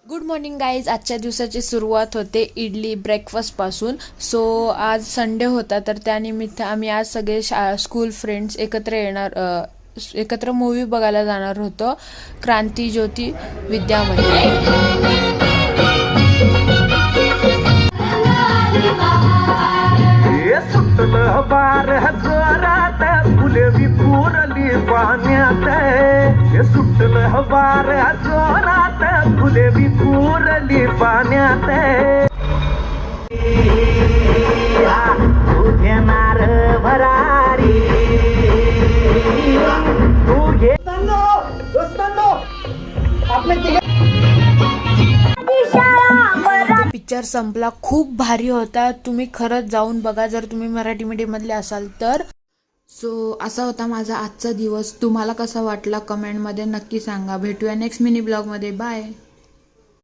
Good morning guys. आजच्या दिवसाची सुरुवात होते इडली ब्रेकफास्टपासून. सो आज संडे होता, तर त्यानिमित्त आम्ही आज सगळे स्कूल फ्रेंड्स एकत्र मूवी बघायला जाणार होतो, क्रांती ज्योती विद्यामंदिर. सुटलं बार जोरात फुले विखुरली पाण्यात. सुटलं बार जोरात फुले विखुरली पाण्यात. तू घेणार भरारी तू घे. पिक्चर संपला, खूप भारी होता. तुम्ही खरंच जाऊन बघा जर तुम्ही मराठी मीडियममधले असाल तर. सो असा होता माझा आजचा दिवस. तुम्हाला कसा वाटला कमेंटमध्ये नक्की सांगा. भेटूया नेक्स्ट मिनी ब्लॉगमध्ये. बाय.